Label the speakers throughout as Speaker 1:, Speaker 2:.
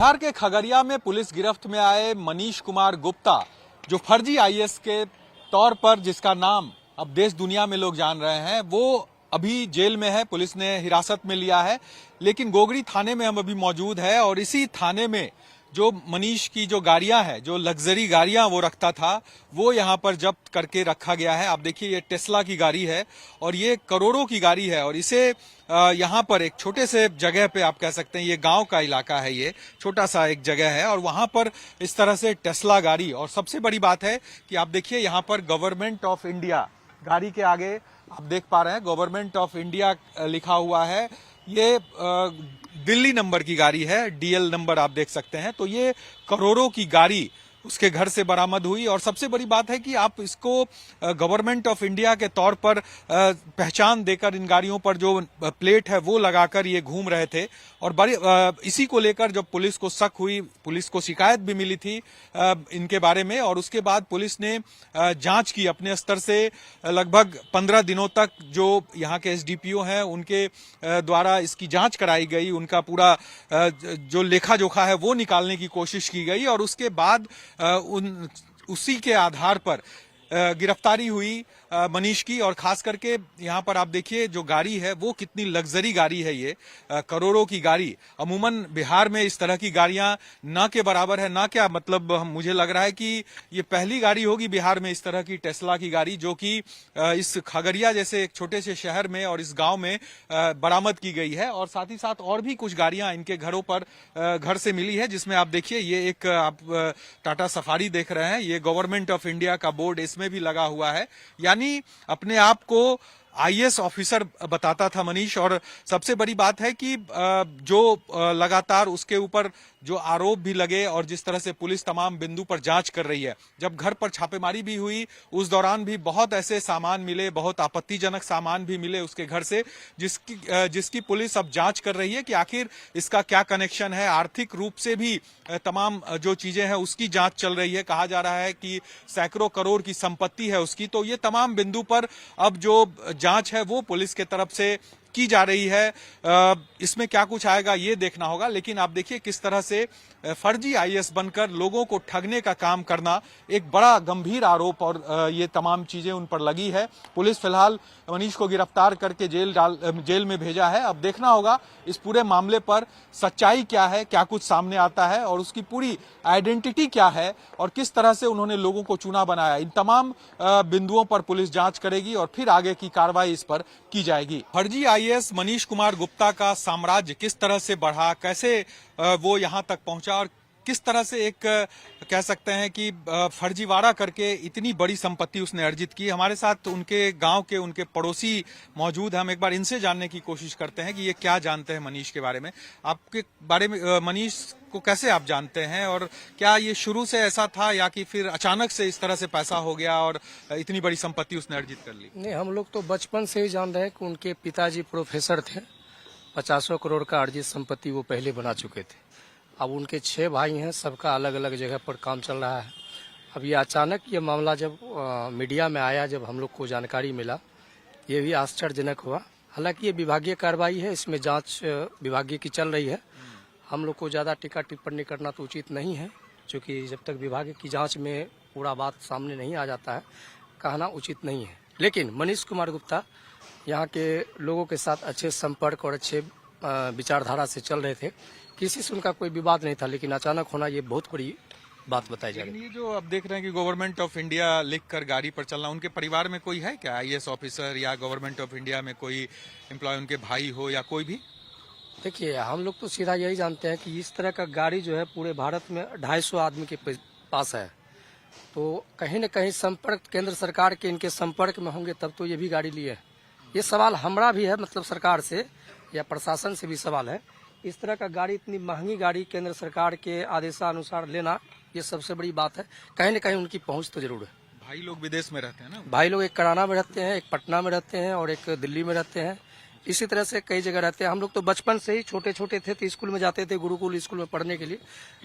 Speaker 1: बिहार के खगड़िया में पुलिस गिरफ्त में आए मनीष कुमार गुप्ता, जो फर्जी आईएएस के तौर पर जिसका नाम अब देश दुनिया में लोग जान रहे हैं, वो अभी जेल में है। पुलिस ने हिरासत में लिया है, लेकिन गोगरी थाने में हम अभी मौजूद है और इसी थाने में जो मनीष की जो गाड़ियां हैं, जो लग्जरी गाड़ियां वो रखता था, वो यहां पर जब्त करके रखा गया है। आप देखिए, ये टेस्ला की गाड़ी है और ये करोड़ों की गाड़ी है और इसे यहां पर एक छोटे से जगह पे, आप कह सकते हैं ये गांव का इलाका है, ये छोटा सा एक जगह है और वहां पर इस तरह से टेस्ला गाड़ी। और सबसे बड़ी बात है कि आप देखिए यहां पर गवर्नमेंट ऑफ इंडिया गाड़ी के आगे आप देख पा रहे हैं, गवर्नमेंट ऑफ इंडिया लिखा हुआ है। ये दिल्ली नंबर की गाड़ी है, डीएल नंबर आप देख सकते हैं। तो ये करोड़ों की गाड़ी उसके घर से बरामद हुई और सबसे बड़ी बात है कि आप इसको गवर्नमेंट ऑफ इंडिया के तौर पर पहचान देकर इन गाड़ियों पर जो प्लेट है वो लगाकर ये घूम रहे थे। और बड़ी इसी को लेकर जब पुलिस को शक हुई, पुलिस को शिकायत भी मिली थी इनके बारे में, और उसके बाद पुलिस ने जांच की अपने स्तर से। लगभग 15 दिनों तक जो यहाँ के एसडीपीओ हैं उनके द्वारा इसकी जांच कराई गई, उनका पूरा जो लेखा जोखा है वो निकालने की कोशिश की गई और उसके बाद उसी के आधार पर गिरफ्तारी हुई मनीष की। और खास करके यहाँ पर आप देखिए जो गाड़ी है वो कितनी लग्जरी गाड़ी है, ये करोड़ों की गाड़ी। अमूमन बिहार में इस तरह की गाड़ियां ना के बराबर है, ना क्या मतलब मुझे लग रहा है कि ये पहली गाड़ी होगी बिहार में इस तरह की टेस्ला की गाड़ी, जो कि इस खगड़िया जैसे एक छोटे से शहर में और इस गांव में बरामद की गई है। और साथ ही साथ और भी कुछ गाड़ियां इनके घरों पर घर से मिली है, जिसमें आप देखिए ये एक आप टाटा सफारी देख रहे हैं, ये गवर्नमेंट ऑफ इंडिया का बोर्ड इसमें भी लगा हुआ है। यानी अपने आप को आईएएस ऑफिसर बताता था मनीष। और सबसे बड़ी बात है कि जो लगातार उसके ऊपर जो आरोप भी लगे और जिस तरह से पुलिस तमाम बिंदु पर जांच कर रही है, जब घर पर छापेमारी भी हुई उस दौरान भी बहुत ऐसे सामान मिले, बहुत आपत्तिजनक सामान भी मिले उसके घर से, जिसकी पुलिस अब जांच कर रही है कि आखिर इसका क्या कनेक्शन है। आर्थिक रूप से भी तमाम जो चीजें हैं उसकी जांच चल रही है। कहा जा रहा है कि सैकड़ों करोड़ की संपत्ति है उसकी। तो ये तमाम बिंदु पर अब जो जांच है वो पुलिस के तरफ से की जा रही है। इसमें क्या कुछ आएगा ये देखना होगा, लेकिन आप देखिए किस तरह से फर्जी आईएएस बनकर लोगों को ठगने का काम करना एक बड़ा गंभीर आरोप, और ये तमाम चीजें उन पर लगी है। पुलिस फिलहाल मनीष को गिरफ्तार करके जेल में भेजा है। अब देखना होगा इस पूरे मामले पर सच्चाई क्या है, क्या कुछ सामने आता है और उसकी पूरी आइडेंटिटी क्या है और किस तरह से उन्होंने लोगों को चुना बनाया। इन तमाम बिंदुओं पर पुलिस जांच करेगी और फिर आगे की कार्रवाई इस पर की जाएगी। फर्जी आईएएस मनीष कुमार गुप्ता का साम्राज्य किस तरह से बढ़ा, कैसे वो यहां तक पहुंचा और किस तरह से एक कह सकते हैं कि फर्जीवाड़ा करके इतनी बड़ी संपत्ति उसने अर्जित की। हमारे साथ उनके गांव के उनके पड़ोसी मौजूद हैं। हम एक बार इनसे जानने की कोशिश करते हैं कि ये क्या जानते हैं मनीष के बारे में। आपके बारे में मनीष को कैसे आप जानते हैं और क्या ये शुरू से ऐसा था या कि फिर अचानक से इस तरह से पैसा हो गया और इतनी बड़ी संपत्ति उसने अर्जित कर ली?
Speaker 2: नहीं, हम लोग तो बचपन से ही जान रहे हैं कि उनके पिताजी प्रोफेसर थे। 50 करोड़ का अर्जित संपत्ति वो पहले बना चुके थे। अब उनके 6 भाई हैं, सबका अलग अलग जगह पर काम चल रहा है। अब ये अचानक ये मामला जब मीडिया में आया, जब हम लोग को जानकारी मिला, ये भी आश्चर्यजनक हुआ। हालांकि ये विभागीय कार्रवाई है, इसमें जांच विभागीय की चल रही है। हम लोग को ज़्यादा टीका टिप्पणी करना तो उचित नहीं है, क्योंकि जब तक विभागीय की जांच में पूरा बात सामने नहीं आ जाता है कहना उचित नहीं है। लेकिन मनीष कुमार गुप्ता यहाँ के लोगों के साथ अच्छे संपर्क और अच्छे विचारधारा से चल रहे थे। किसी से उनका कोई विवाद नहीं था, लेकिन अचानक होना ये बहुत बड़ी बात बताई जा रही है।
Speaker 1: ये जो अब देख रहे हैं कि गवर्नमेंट ऑफ इंडिया लिखकर गाड़ी पर चलना, उनके परिवार में कोई है क्या आईएएस ऑफिसर या गवर्नमेंट ऑफ इंडिया में कोई एम्प्लॉय, उनके भाई हो या कोई भी?
Speaker 2: देखिए, हम लोग तो सीधा यही जानते हैं कि इस तरह का गाड़ी जो है पूरे भारत में 250 आदमी के पास है। तो कहीं न कहीं संपर्क केंद्र सरकार के इनके संपर्क में होंगे, तब तो ये भी गाड़ी लिए। ये सवाल हमारा भी है, मतलब सरकार से या प्रशासन से भी सवाल है। इस तरह का गाड़ी, इतनी महंगी गाड़ी केंद्र सरकार के आदेशानुसार लेना, ये सबसे बड़ी बात है। कहीं न कहीं उनकी पहुंच तो जरूर है।
Speaker 1: भाई लोग विदेश में रहते हैं ना?
Speaker 2: भाई लोग एक कराना में रहते हैं, एक पटना में रहते हैं और एक दिल्ली में रहते हैं। इसी तरह से कई जगह रहते हैं। हम लोग तो बचपन से ही छोटे छोटे थे तो स्कूल में जाते थे, गुरुकुल स्कूल में पढ़ने के लिए।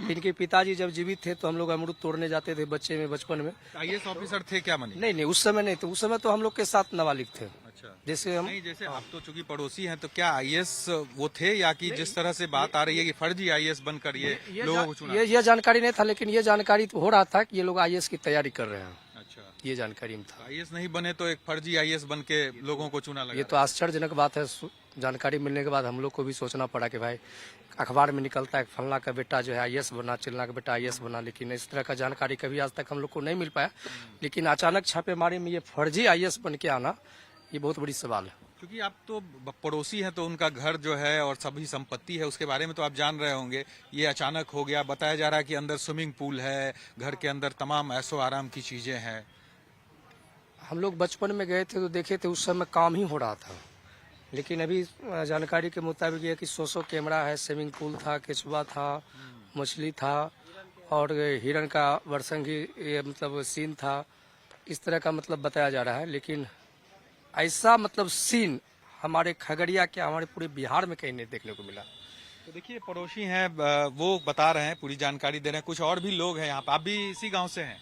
Speaker 2: इनके पिताजी जब जीवित थे तो हम लोग अमरूद तोड़ने जाते थे बच्चे में, बचपन में।
Speaker 1: आईएएस ऑफिसर थे क्या मनीष?
Speaker 2: नहीं, उस समय नहीं थे। उस समय तो हम लोग के साथ नाबालिग थे।
Speaker 1: अच्छा। अच्छा,
Speaker 2: जैसे हम
Speaker 1: नहीं जैसे आप तो चूंकि पड़ोसी हैं तो क्या आईएएस वो थे, या कि जिस तरह से बात आ रही है कि फर्जी आईएएस बनकर ये लोगों को चुना?
Speaker 2: ये जानकारी नहीं था, लेकिन ये जानकारी तो हो रहा था कि ये लोग आईएएस की तैयारी कर रहे हैं।
Speaker 1: अच्छा,
Speaker 2: ये जानकारी में था।
Speaker 1: आईएएस नहीं बने तो एक फर्जी आईएएस बन के लोगों को चुना लगा।
Speaker 2: ये तो आश्चर्यजनक बात है। जानकारी मिलने के बाद हम लोग को भी सोचना पड़ा कि भाई अखबार में निकलता है फलना का बेटा जो है आईएएस बना, चिल्ला का बेटा आईएएस बना, लेकिन इस तरह का जानकारी कभी आज तक हम लोग को नहीं मिल पाया। लेकिन अचानक छापेमारी में ये फर्जी आईएएस बन के आना, ये बहुत बड़ी सवाल है।
Speaker 1: क्योंकि आप तो पड़ोसी हैं तो उनका घर जो है और सभी संपत्ति है उसके बारे में तो आप जान रहे होंगे। ये अचानक हो गया, बताया जा रहा है कि अंदर स्विमिंग पूल है, घर के अंदर तमाम ऐशो आराम की चीजें हैं।
Speaker 2: हम लोग बचपन में गए थे तो देखे थे उस समय काम ही हो रहा था, लेकिन अभी जानकारी के मुताबिक ये कि 100 कैमरा है, स्विमिंग पूल था, केचुआ था, मछली था और हिरन का बरसंगी ये मतलब सीन था। इस तरह का मतलब बताया जा रहा है, लेकिन ऐसा मतलब सीन हमारे खगड़िया के हमारे पूरे बिहार में कहीं नहीं देखने को मिला।
Speaker 1: तो देखिए पड़ोसी हैं, वो बता रहे हैं, पूरी जानकारी दे रहे हैं। कुछ और भी लोग हैं यहाँ पे, आप भी इसी गांव से हैं?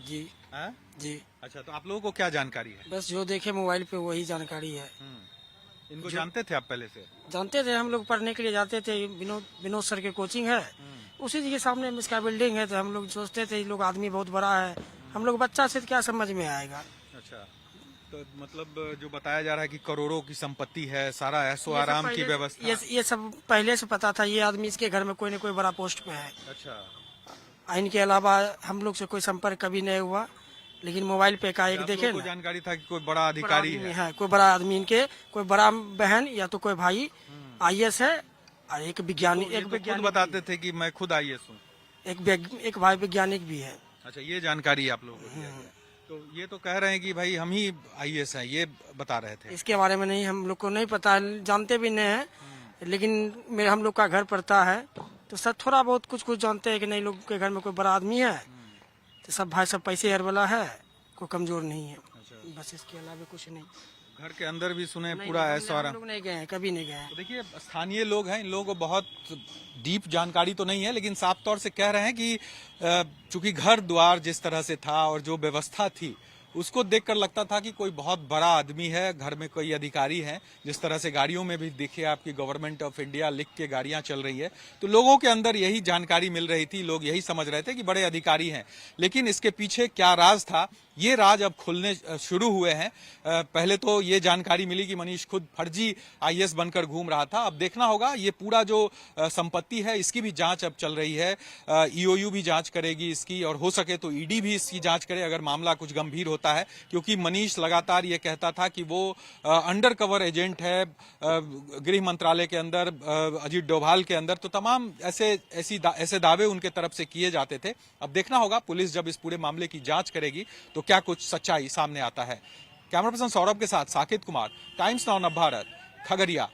Speaker 3: जी
Speaker 1: हैं?
Speaker 3: जी,
Speaker 1: अच्छा, तो आप लोगों को क्या जानकारी है?
Speaker 3: बस जो देखे मोबाइल पे वही जानकारी है।
Speaker 1: इनको जानते थे आप पहले से?
Speaker 3: जानते थे, हम लोग पढ़ने के लिए जाते थे, विनोद सर के कोचिंग है, उसी के सामने में इसका बिल्डिंग है, तो हम लोग सोचते थे ये लोग आदमी बहुत बड़ा है, हम लोग बच्चा से क्या समझ में आएगा।
Speaker 1: अच्छा, तो मतलब जो बताया जा रहा है कि करोड़ों की संपत्ति है, सारा ऐशो
Speaker 3: ये सब
Speaker 1: आराम की
Speaker 3: पहले-
Speaker 1: व्यवस्था।
Speaker 3: ये सब पहले से पता था, ये आदमी इसके घर में कोई न कोई बड़ा पोस्ट पे है।
Speaker 1: अच्छा,
Speaker 3: इनके अलावा हम लोग से कोई संपर्क कभी नहीं हुआ, लेकिन मोबाइल पे का एक
Speaker 1: आप
Speaker 3: देखे
Speaker 1: लोगों को
Speaker 3: ना,
Speaker 1: जानकारी था कि कोई बड़ा
Speaker 3: बड़ा
Speaker 1: अधिकारी
Speaker 3: आदमी
Speaker 1: है।
Speaker 3: है, कोई बड़ा आदमी, इनके कोई बड़ा बहन या तो कोई भाई आईएएस है, और एक विज्ञानी,
Speaker 1: ये
Speaker 3: एक
Speaker 1: तो खुद
Speaker 3: वैज्ञानिक
Speaker 1: बताते थे कि मैं खुद आईएएस हूँ।
Speaker 3: एक भाई वैज्ञानिक भी है।
Speaker 1: अच्छा, ये जानकारी आप लोगों को दिया गया। तो ये तो कह रहे हैं कि भाई हम ही आईएएस हैं, ये बता रहे थे।
Speaker 3: इसके बारे में नहीं, हम लोग को नहीं पता, जानते भी नहीं है, लेकिन मेरे हम लोग का घर पड़ता है तो सब थोड़ा बहुत कुछ कुछ जानते हैं कि नहीं लोग के घर में कोई बड़ा आदमी है, तो सब भाई सब पैसे हर वाला है, कोई कमजोर नहीं है, बस इसके अलावा कुछ नहीं।
Speaker 1: घर के अंदर भी सुने
Speaker 3: नहीं,
Speaker 1: पूरा
Speaker 3: हम
Speaker 1: ऐशो आराम।
Speaker 3: लोग नहीं गए हैं, कभी नहीं गए हैं।
Speaker 1: तो देखिए स्थानीय लोग हैं, इन लोगों को बहुत डीप जानकारी तो नहीं है, लेकिन साफ तौर से कह रहे हैं कि चूंकि घर द्वार जिस तरह से था और जो व्यवस्था थी उसको देखकर लगता था कि कोई बहुत बड़ा आदमी है, घर में कोई अधिकारी है। जिस तरह से गाड़ियों में भी देखिए आपकी गवर्नमेंट ऑफ इंडिया लिख के गाड़ियां चल रही है, तो लोगों के अंदर यही जानकारी मिल रही थी, लोग यही समझ रहे थे कि बड़े अधिकारी हैं। लेकिन इसके पीछे क्या राज था, ये राज अब खुलने शुरू हुए हैं। पहले तो ये जानकारी मिली कि मनीष खुद फर्जी आईएएस बनकर घूम रहा था। अब देखना होगा, ये पूरा जो संपत्ति है इसकी भी जांच अब चल रही है। ईओयू भी जांच करेगी इसकी, और हो सके तो ईडी भी इसकी जांच करे अगर मामला कुछ गंभीर होता है, क्योंकि मनीष लगातार ये कहता था कि वो अंडर कवर एजेंट है गृह मंत्रालय के अंदर, अजीत डोभाल के अंदर। तो तमाम ऐसे दावे उनके तरफ से किए जाते थे। अब देखना होगा पुलिस जब इस पूरे मामले की जांच करेगी तो क्या कुछ सच्चाई सामने आता है। कैमरा पर्सन सौरभ के साथ साकेत कुमार, टाइम्स नाउ नवभारत, खगड़िया।